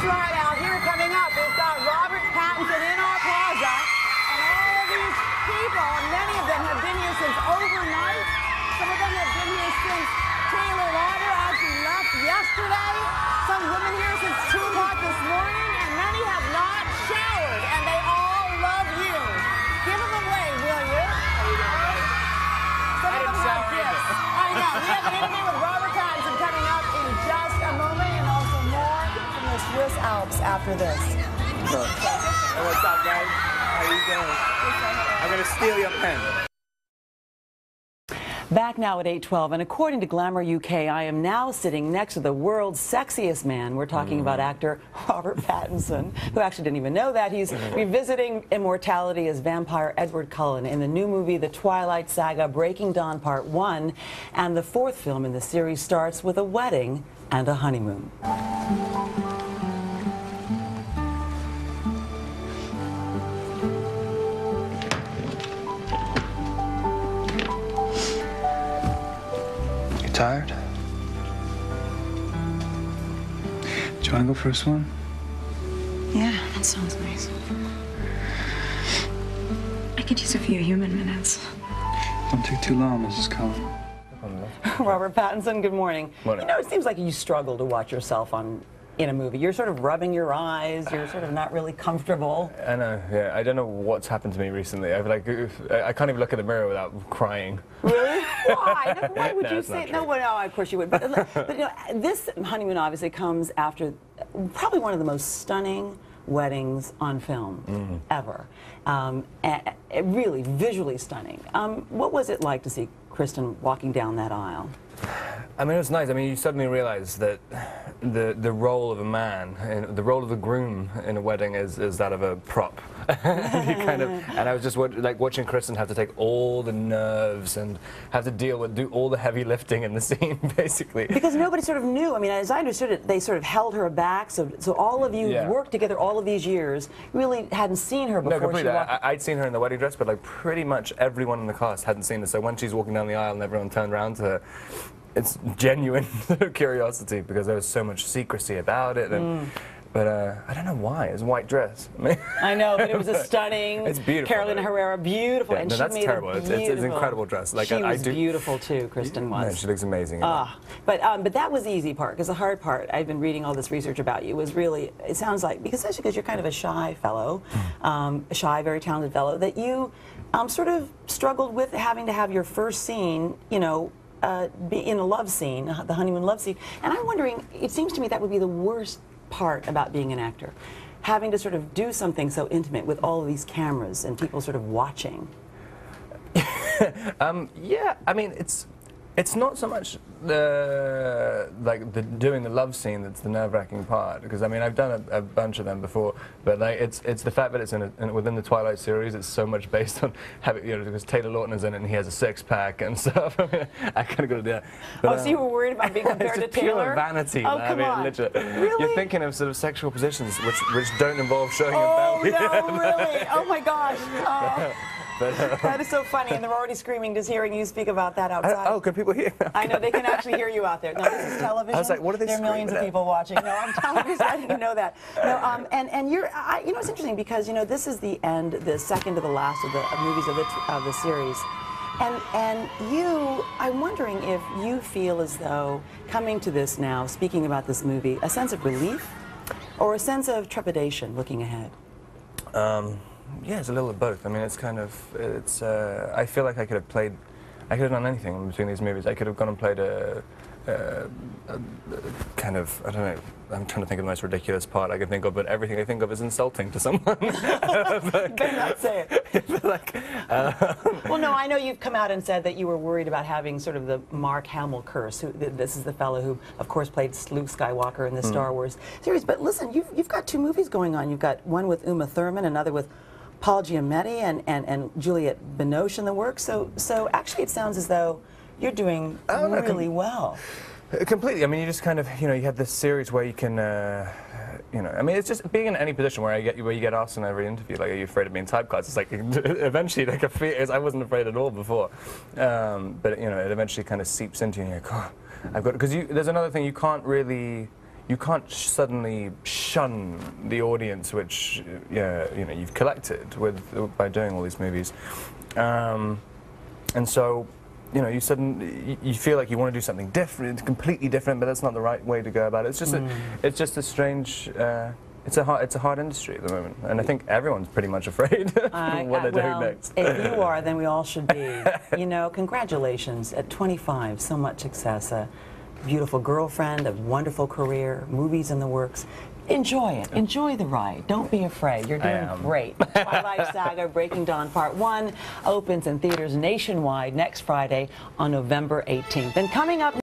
That's right, Al. Here coming up, we've got Robert Pattinson in our plaza. And all of these people, many of them have been here since overnight. Some of them have been here since Taylor Lautner actually left yesterday. Some women here since 2 o'clock this morning. And many have not showered. And they all love you. Give them a wave, will you? Some of them have gifts. I know. We have an interview with Robert Pattinson coming up in just a moment. And also more from the Swiss Alps after this. Hey, what's up, guys? How you doing? I'm gonna steal your pen. Back now at 8:12, and according to Glamour UK, I am now sitting next to the world's sexiest man. We're talking about actor Robert Pattinson, who actually didn't even know that. He's revisiting immortality as vampire Edward Cullen in the new movie, The Twilight Saga, Breaking Dawn Part 1, and the 4th film in the series starts with a wedding and a honeymoon. Tired? Do you want to go for a swim? Yeah, that sounds nice. I could use a few human minutes. Don't take too long, Mrs. Cullen. Robert Pattinson, good morning. Morning. You know, it seems like you struggle to watch yourself in a movie. You're sort of rubbing your eyes. You're sort of not really comfortable. I know, yeah. I don't know what's happened to me recently. I can't even look in the mirror without crying. Really? Why? No, why would No, you it's say? not No, true. well, no, of course you would. But you know, this honeymoon obviously comes after probably one of the most stunning weddings on film ever. Really visually stunning. What was it like to see Kristen walking down that aisle? I mean, it was nice. I mean, you suddenly realize that the role of a man, the role of the groom in a wedding is that of a prop. And I was just like watching Kristen have to take all the nerves and have to do all the heavy lifting in the scene, basically. Because nobody sort of knew. I mean, as I understood it, they sort of held her back. So all of you worked together all of these years, really hadn't seen her before. No, completely. She walked. I'd seen her in the wedding dress, but like pretty much everyone in the cast hadn't seen her. So when she's walking down the aisle and everyone turned around to her, it's genuine curiosity because there was so much secrecy about it. And, but I don't know why. It's a white dress. I know, but it was a stunning. It's beautiful. Carolina Herrera, beautiful. Yeah, and no, she that's made terrible. A It's an beautiful. incredible dress. Like, she I was do, beautiful too. Kristen was. No, she looks amazing. In that. But that was the easy part, because the hard part, I've been reading all this research about you, was really, it sounds like, especially because you're kind of a shy fellow, a shy, very talented fellow, that you sort of struggled with having to have your first scene, you know, be in a love scene, the honeymoon love scene. And I'm wondering, it seems to me that would be the worst part about being an actor, having to sort of do something so intimate with all of these cameras and people sort of watching. Yeah, I mean, it's not so much doing the love scene that's the nerve-wracking part, because I mean I've done a bunch of them before, but like it's the fact that it's within the Twilight series. It's so much based on having, you know, because Taylor Lautner's in it and he has a six-pack and stuff. I mean, I kind of got to do that. But, so you were worried about being compared to it's Taylor? Pure vanity. Oh, man. come I mean, on. literally, Really? you're thinking of sort of sexual positions which don't involve showing your Oh, belly. no, really? Oh, my gosh. Oh. But, that is so funny, and they're already screaming just hearing you speak about that outside. oh, can people hear? I know, they can actually hear you out there. No, this is television. I was like, what are they There are millions of screaming at? people watching. No, I'm television. I didn't know that. No, and you're, you know, it's interesting because, you know, this is the end, the second to the last of the movies of the series. And you, I'm wondering if you feel as though, coming to this now, speaking about this movie, a sense of relief or a sense of trepidation looking ahead? Yeah, it's a little of both. I mean, it's kind of, I feel like I could have done anything in between these movies. I could have gone and played a kind of, I don't know, I'm trying to think of the most ridiculous part I can think of, but everything I think of is insulting to someone. Better not say it. But like, well, no, I know you've come out and said that you were worried about having sort of the Mark Hamill curse. This is the fellow who, of course, played Luke Skywalker in the Star Wars series. But listen, you've got 2 movies going on. You've got one with Uma Thurman, another with Paul Giamatti and Juliette Binoche in the work. So actually, it sounds as though you're doing really well. Completely. I mean, you just kind of, you know, you have this series where you can, you know, I mean, it's just being in any position where you get asked in every interview, like, are you afraid of being typecast? It's like, eventually, like, I wasn't afraid at all before. But, you know, it eventually kind of seeps into you and you're like, oh, I've got, because there's another thing, you can't suddenly shun the audience which you know you've collected by doing all these movies, and so. You know, you feel like you want to do something different, completely different, but that's not the right way to go about it. It's just it's just a strange. It's a hard industry at the moment, and I think everyone's pretty much afraid of what they're doing next. If you are, then we all should be. You know, congratulations at 25, so much success, a beautiful girlfriend, a wonderful career, movies in the works. Enjoy it. Enjoy the ride. Don't be afraid. You're doing great. Twilight Saga: Breaking Dawn Part 1 opens in theaters nationwide next Friday on November 18th. And coming up